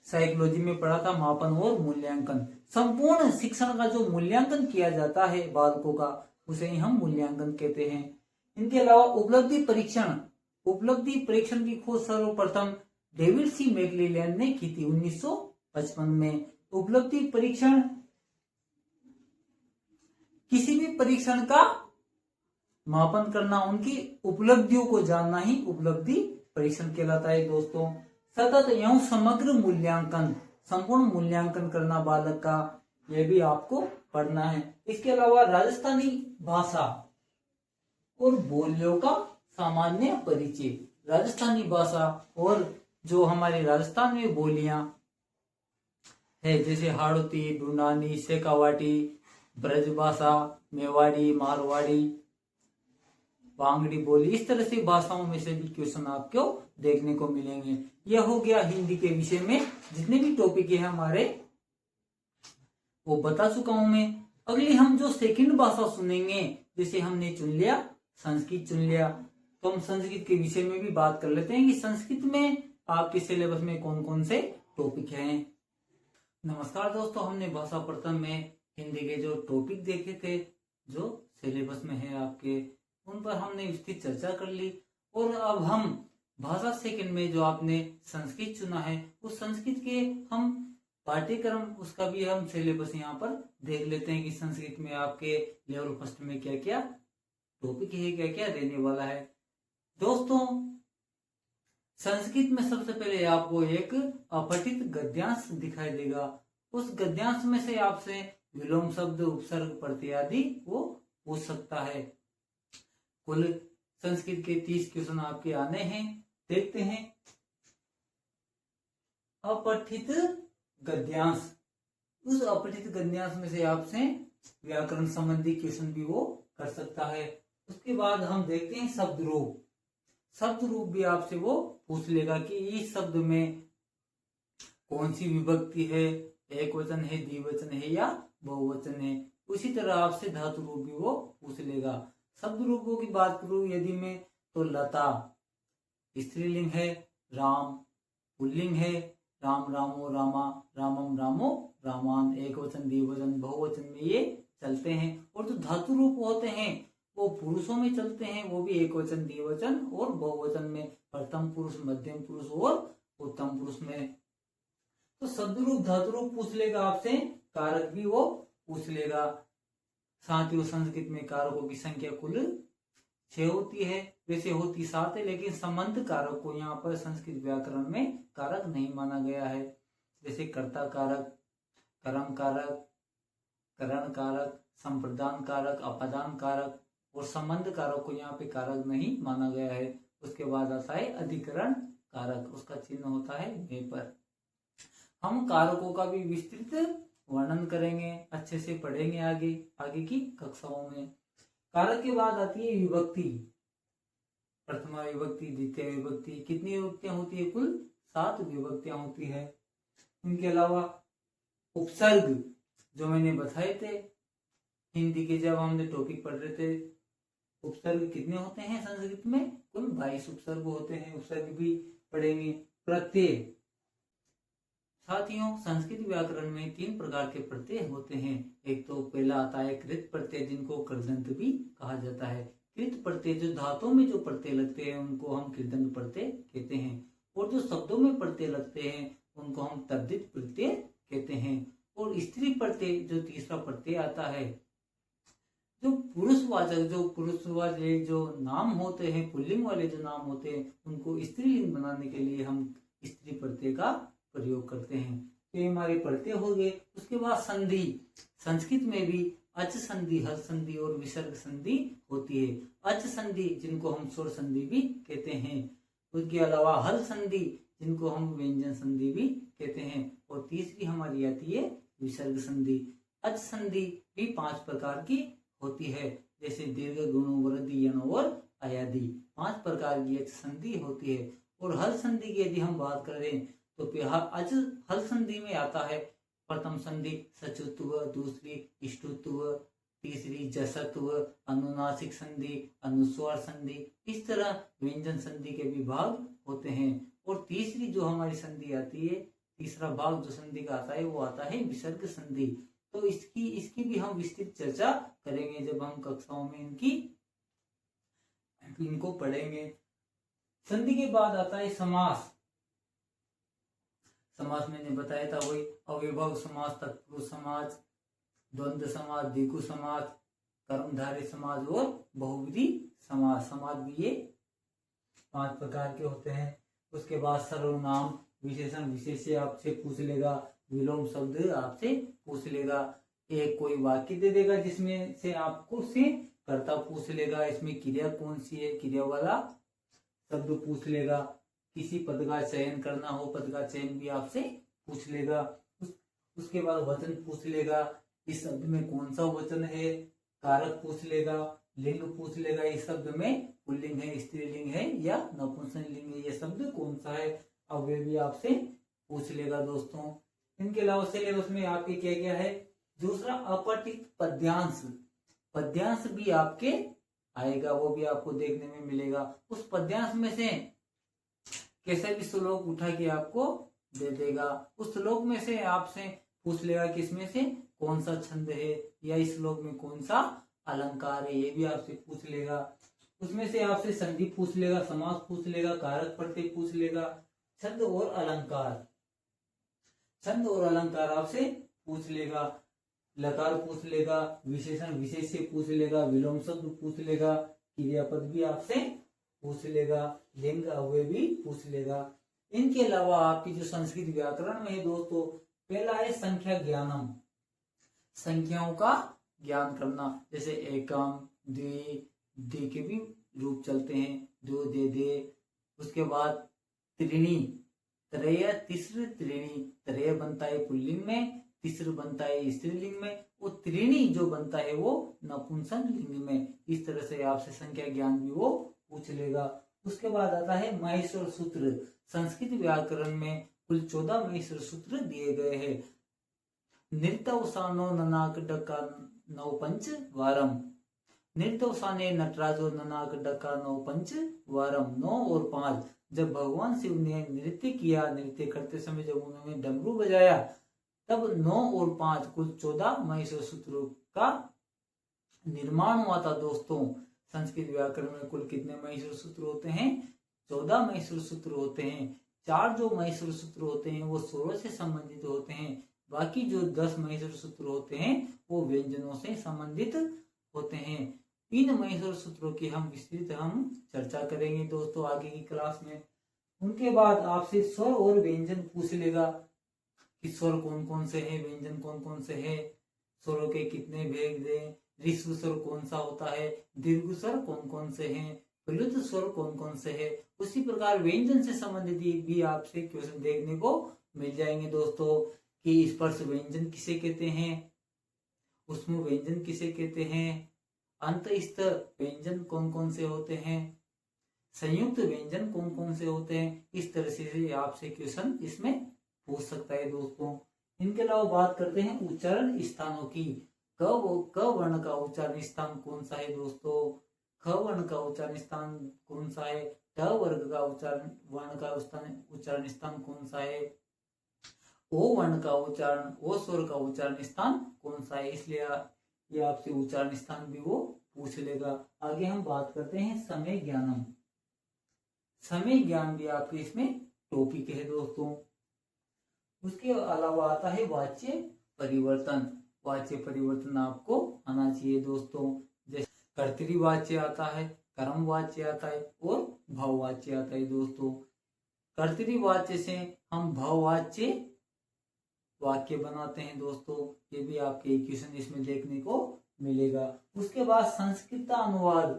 साइकोलॉजी में पढ़ा था, मापन और मूल्यांकन। संपूर्ण शिक्षण का जो मूल्यांकन किया जाता है बालकों का, उसे ही हम मूल्यांकन कहते हैं। इनके अलावा उपलब्धि परीक्षण, उपलब्धि परीक्षण की खोज सर्वप्रथम डेविड सी मैक्लेलैंड ने की थी 1955 में। उपलब्धि परीक्षण किसी भी परीक्षण का मापन करना, उनकी उपलब्धियों को जानना ही उपलब्धि परीक्षण कहलाता है दोस्तों। सतत एवं समग्र मूल्यांकन, संपूर्ण मूल्यांकन करना बालक का, यह भी आपको पढ़ना है। इसके अलावा राजस्थानी भाषा और बोलियों का सामान्य परिचय, राजस्थानी भाषा और जो हमारे राजस्थान में बोलियां है, जैसे हाड़ौती, ढूंढानी, शेखावाटी, ब्रज भाषा, मेवाड़ी, मारवाड़ी, बांगड़ी बोली, इस तरह से भाषाओं में से भी क्वेश्चन आपको देखने को मिलेंगे। यह हो गया हिंदी के विषय में जितने भी टॉपिक है हमारे, वो बता चुका हूं मैं। अगली हम जो सेकंड भाषा सुनेंगे, जैसे हमने चुन लिया संस्कृत चुन लिया, तो हम संस्कृत के विषय में भी बात कर लेते हैं कि संस्कृत में आपके सिलेबस में कौन कौन से टॉपिक हैं। नमस्कार दोस्तों, हमने भाषा प्रथम में हिंदी के जो टॉपिक देखे थे जो सिलेबस में है आपके, उन पर हमने विस्तृत चर्चा कर ली। और अब हम भाषा सेकंड में जो आपने संस्कृत चुना है, उस संस्कृत के हम पाठ्यक्रम, उसका भी हम सिलेबस यहाँ पर देख लेते हैं कि संस्कृत में आपके लेवल फर्स्ट में क्या क्या टॉपिक है, क्या क्या रहने वाला है। दोस्तों, संस्कृत में सबसे पहले आपको एक अपठित गद्यांश दिखाई देगा। उस गद्यांश में से आपसे विलोम शब्द, उपसर्ग, प्रत्यय आदि वो पूछ सकता है। कुल संस्कृत के 30 क्वेश्चन आपके आने हैं, देखते हैं। अपठित गद्यांश, उस अपठित गद्यांश में से आपसे व्याकरण संबंधी क्वेश्चन भी वो कर सकता है। उसके बाद हम देखते हैं शब्द रूप। शब्द रूप भी आपसे वो पूछ लेगा कि इस शब्द में कौन सी विभक्ति है, एक वचन है, द्विवचन है या बहुवचन है। उसी तरह आपसे धातु रूप भी वो पूछ लेगा। शब्द रूपों की बात करूं यदि मैं, तो लता स्त्रीलिंग है, राम पुल्लिंग है, राम रामो रामा, रामम रामो रामान, एक वचन, द्विवचन, बहुवचन में ये चलते हैं। और जो धातु रूप होते हैं वो पुरुषों में चलते हैं, वो भी एक वचन, द्विवचन और बहुवचन में, प्रथम पुरुष, मध्यम पुरुष और उत्तम पुरुष में। तो शब्द रूप, धातु रूप पूछ लेगा आपसे, कारक भी वो पूछ लेगा। साथ ही संस्कृत में कारकों की संख्या कुल 6 होती है, वैसे होती 7 है, लेकिन संबंध कारक को यहाँ पर संस्कृत व्याकरण में कारक नहीं माना गया है। जैसे कर्ता कारक, कर्म कारक, करण कारक, संप्रदान कारक, अपादान कारक और संबंध कारक को यहाँ पे कारक नहीं माना गया है। उसके बाद आता है अधिकरण कारक, उसका चिन्ह होता है वे पर। हम कारकों का भी विस्तृत वर्णन करेंगे, अच्छे से पढ़ेंगे आगे की कक्षाओं में। कारक के बाद आती है विभक्ति, प्रथमा विभक्ति, द्वितीय विभक्ति। कितनी विभक्तियां होती है? कुल 7 विभक्तियां होती है। इनके अलावा उपसर्ग जो मैंने बताए थे हिंदी के जब हमने टॉपिक पढ़ रहे थे, उपसर्ग कितने होते हैं संस्कृत में? कुल 22 उपसर्ग होते हैं, उपसर्ग भी पढ़ेंगे। प्रत्यय साथियों, संस्कृत व्याकरण में 3 प्रकार के प्रत्यय होते हैं। एक तो पहला आता है कृत प्रत्यय, जिनको कृदंत भी कहा जाता है। कृत प्रत्यय जो धातुओं में जो प्रत्यय लगते हैं उनको हम कृदंत प्रत्यय कहते हैं, और जो शब्दों में प्रत्यय लगते हैं उनको हम तद्धित प्रत्यय कहते हैं। और स्त्री प्रत्यय जो तीसरा प्रत्यय आता है, जो पुरुषवाचक जो नाम होते हैं, पुल्लिंग वाले जो नाम होते हैं, उनको स्त्रीलिंग बनाने के लिए हम स्त्री प्रत्यय का प्रयोग करते हैं। तो ये हमारे प्रत्यय हो गए। उसके बाद संधि। संस्कृत में भी अच संधि, हल संधि और विसर्ग संधि होती है। अच संधि जिनको हम स्वर संधि भी कहते हैं, उसके अलावा हल संधि जिनको हम व्यंजन संधि भी कहते हैं, और तीसरी हमारी आती है विसर्ग संधि। अच संधि भी 5 प्रकार की होती है, जैसे दीर्घ, गुण, वृद्धि, यण और अयादि। 5 प्रकार की अच संधि होती है। और हल संधि की यदि हम बात करें तो अच हल संधि में आता है प्रथम संधि सचुत्व, दूसरी इष्टुत्व, तीसरी जसत्व, अनुनासिक संधि, अनुस्वार संधि। इस तरह व्यंजन संधि के भी भाग होते हैं। और तीसरी जो हमारी संधि आती है, तीसरा भाग जो संधि का आता है वो आता है विसर्ग संधि। तो इसकी भी हम विस्तृत चर्चा करेंगे जब हम कक्षाओं में इनको पढ़ेंगे। संधि के बाद आता है समास। समास मैंने बताया था वही अविभव समास, तत्पुरुष समास, द्वंद्व समास, द्विगु समास, कर्मधारय समास और बहुविधि समास। समास भी ये 5 प्रकार के होते हैं। उसके बाद सर्वनाम, विशेषण, विशेष्य आपसे पूछ लेगा, विलोम शब्द आपसे पूछ लेगा, एक कोई वाक्य दे देगा जिसमें से आपको से कर्ता पूछ लेगा, इसमें क्रिया कौन सी है, क्रिया वाला शब्द पूछ लेगा, किसी पद का चयन करना हो, पद का चयन भी आपसे पूछ लेगा। उसके बाद वचन पूछ लेगा, इस शब्द में कौन सा वचन है, कारक पूछ लेगा, लिंग पूछ लेगा, इस शब्द में पुल्लिंग है, स्त्रीलिंग है या नपुंसकलिंग है, ये शब्द कौन सा है, अब वे भी आपसे पूछ लेगा दोस्तों। इनके अलावा सिलेबस में आपके क्या क्या है, दूसरा अपठित पद्यांश। पद्यांश भी आपके आएगा, वो भी आपको देखने में मिलेगा। उस पद्यांश में से कैसे भी श्लोक उठा के आपको दे देगा। उस श्लोक में से आपसे पूछ लेगा कि इसमें से कौन सा छंद है या इस श्लोक में कौन सा अलंकार है, ये भी आपसे पूछ लेगा। उसमें से आपसे संधि पूछ लेगा, समास पूछ लेगा, कारक प्रत्यय पूछ लेगा, छंद और अलंकार, छंद और अलंकार आपसे पूछ लेगा, लकार पूछ लेगा, विशेषण विशेष्य पूछ लेगा, विलोम शब्द पूछ लेगा, क्रियापद भी आपसे पूछ लेगा, लिंग अव्यय भी पूछ लेगा। इनके अलावा आपकी जो संस्कृत व्याकरण में है दोस्तों, पहला है संख्या ज्ञानम, संख्याओं का ज्ञान करना। जैसे एकम, द्वि के भी रूप चलते हैं, दो, दे, दे। उसके बाद त्रिणी, त्रय, तिस्र, त्रिणी। त्रय बनता है पुल्लिंग में, तिस्र बनता है स्त्रीलिंग में, वो त्रिणी जो बनता है वो नपुंसक लिंग में। इस तरह से आपसे संख्या ज्ञान भी वो पूछ लेगा। उसके बाद आता है महेश्वर सूत्र। संस्कृत व्याकरण में कुल 14 महेश्वर सूत्र दिए गए हैं। नृत्यवसानो ननाक डका नौ पंच वारम, नृत्यवसाने नटराजो ननाक डका नौ पंच वारम। 9 और 5, जब भगवान शिव ने नृत्य किया, नृत्य करते समय जब उन्होंने डमरू बजाया, तब 9 और 5 कुल 14 महेश्वर सूत्रों का निर्माण हुआ था दोस्तों। संस्कृत व्याकरण में कुल कितने महेश्वर सूत्र होते हैं, 14 महेश्वर सूत्र होते हैं। 4 जो महेश्वर सूत्र होते हैं वो स्वरों से संबंधित होते हैं, बाकी जो 10 महेश्वर सूत्र होते हैं वो व्यंजनों से संबंधित होते हैं। इन महेश्वर सूत्रों की हम विस्तृत चर्चा करेंगे दोस्तों आगे की क्लास में। उनके बाद आपसे स्वर और व्यंजन पूछ लेगा कि स्वर कौन कौन से हैं, व्यंजन कौन कौन से हैं, स्वरों के कितने भेद हैं, ऋस्व स्वर कौन सा होता है, दीर्घ स्वर कौन कौन से हैं, प्लुत स्वर कौन कौन से हैं। उसी प्रकार व्यंजन से संबंधित भी आपसे क्वेश्चन देखने को मिल जाएंगे दोस्तों कि स्पर्श व्यंजन किसे कहते हैं, उष्म व्यंजन किसे कहते हैं, अंतस्थ व्यंजन कौन कौन से होते हैं, संयुक्त व्यंजन कौन कौन से होते हैं। इस तरह से आपसे क्वेश्चन इसमें पूछ सकता है दोस्तों। इनके अलावा बात करते हैं उच्चारण स्थानों की। क वर्ण का उच्चारण स्थान कौन सा है दोस्तों, ख वर्ण का उच्चारण स्थान कौन सा है, ट वर्ग का उच्चारण वर्ण का उच्चारण स्थान कौन सा है, ओ वर्ण का उच्चारण, ओ स्वर का उच्चारण स्थान कौन सा है, इसलिए ये आपसे उच्चारण स्थान भी वो पूछ लेगा। आगे हम बात करते हैं समय ज्ञानम। समय ज्ञान भी आपके इसमें टॉपिक है दोस्तों। उसके अलावा आता है वाच्य परिवर्तन। वाच्य परिवर्तन आपको आना चाहिए दोस्तों। जैसे कर्तृवाच्य आता है, कर्मवाच्य आता है और भाववाच्य आता है दोस्तों। कर्तृवाच्य से हम भाववाच्य वाक्य बनाते हैं दोस्तों। ये भी आपके क्वेश्चन इसमें देखने को मिलेगा। उसके बाद संस्कृत अनुवाद,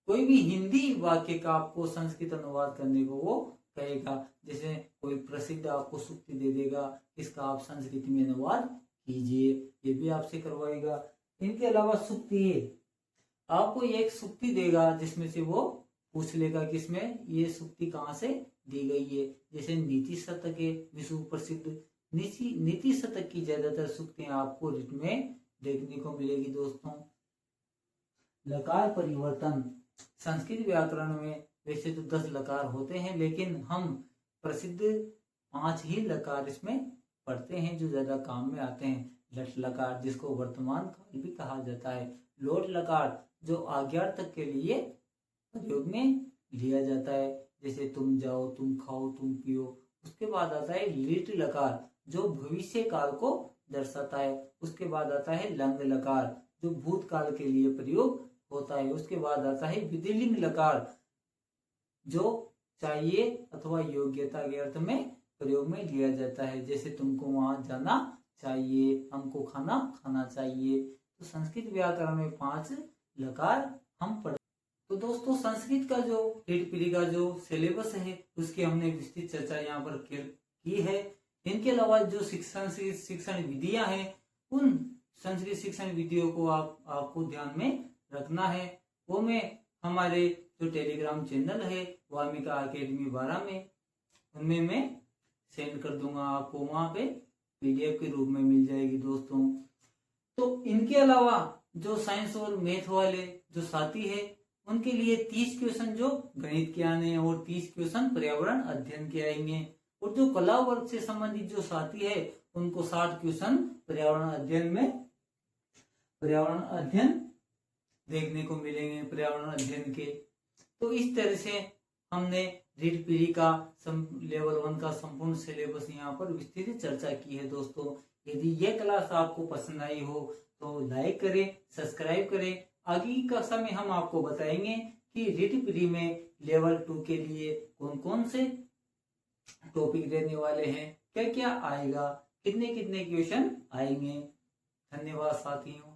कोई भी हिंदी वाक्य का आपको संस्कृत अनुवाद करने को वो कहेगा। जैसे कोई प्रसिद्ध आपको सूक्ति दे देगा, इसका आप संस्कृत में अनुवाद कीजिए, ये भी आपसे करवाएगा। इनके अलावा सूक्ति है, आपको एक सूक्ति देगा जिसमें से वो पूछ लेगा कि इसमें ये सूक्ति कहाँ से दी गई है। जैसे नीति शतक है विश्व प्रसिद्ध, नीति शतक की ज्यादातर सूक्तियां आपको रिट में देखने को मिलेगी दोस्तों। लकार परिवर्तन, संस्कृत व्याकरण में वैसे तो 10 लकार होते हैं, लेकिन हम प्रसिद्ध 5 ही लकार इसमें पढ़ते हैं जो ज्यादा काम में आते हैं। लट लकार, जिसको वर्तमान काल भी कहा जाता है। लोट लकार, जो आज्ञार्थक के लिए प्रयोग में लिया जाता है, जैसे तुम जाओ, तुम खाओ, तुम पियो। उसके बाद आता है लिट लकार, जो भविष्य काल को दर्शाता है। उसके बाद आता है लंग लकार, जो भूतकाल के लिए प्रयोग होता है। उसके बाद आता है विधिलिंग लकार, जो चाहिए अथवा योग्यता के अर्थ में प्रयोग में लिया जाता है। जैसे तुमको वहां जाना चाहिए, हमको खाना खाना चाहिए। तो संस्कृत व्याकरण में 5 लकार हम पढ़। तो दोस्तों संस्कृत का जो रीड पीढ़ी का जो सिलेबस है उसकी हमने विस्तृत चर्चा यहाँ पर की है। इनके अलावा जो शिक्षण विधियां हैं, उन संस्कृत शिक्षण विधियों को आपको ध्यान में रखना है। वो मैं हमारे जो टेलीग्राम चैनल है वामिका अकेडमी 12 में, उनमें मैं सेंड कर दूंगा आपको, वहां पे पीडीएफ के रूप में मिल जाएगी दोस्तों। तो इनके अलावा जो साइंस और मैथ वाले जो साथी है उनके लिए 30 क्वेश्चन जो गणित के आने और 30 क्वेश्चन पर्यावरण अध्ययन के आएंगे। और जो कला वर्ग से संबंधित जो साथी है उनको 60 क्वेश्चन पर्यावरण अध्ययन देखने को मिलेंगे, पर्यावरण अध्ययन के। तो इस तरह से हमने रीड पीढ़ी का लेवल 1 का संपूर्ण सिलेबस यहाँ पर विस्तृत चर्चा की है दोस्तों। यदि ये क्लास आपको पसंद आई हो तो लाइक करें, सब्सक्राइब करें। आगे की कक्षा में हम आपको बताएंगे कि रीड पीढ़ी में लेवल 2 के लिए कौन कौन से टॉपिक रहने वाले हैं, क्या क्या आएगा, कितने कितने क्वेश्चन आएंगे। धन्यवाद साथियों।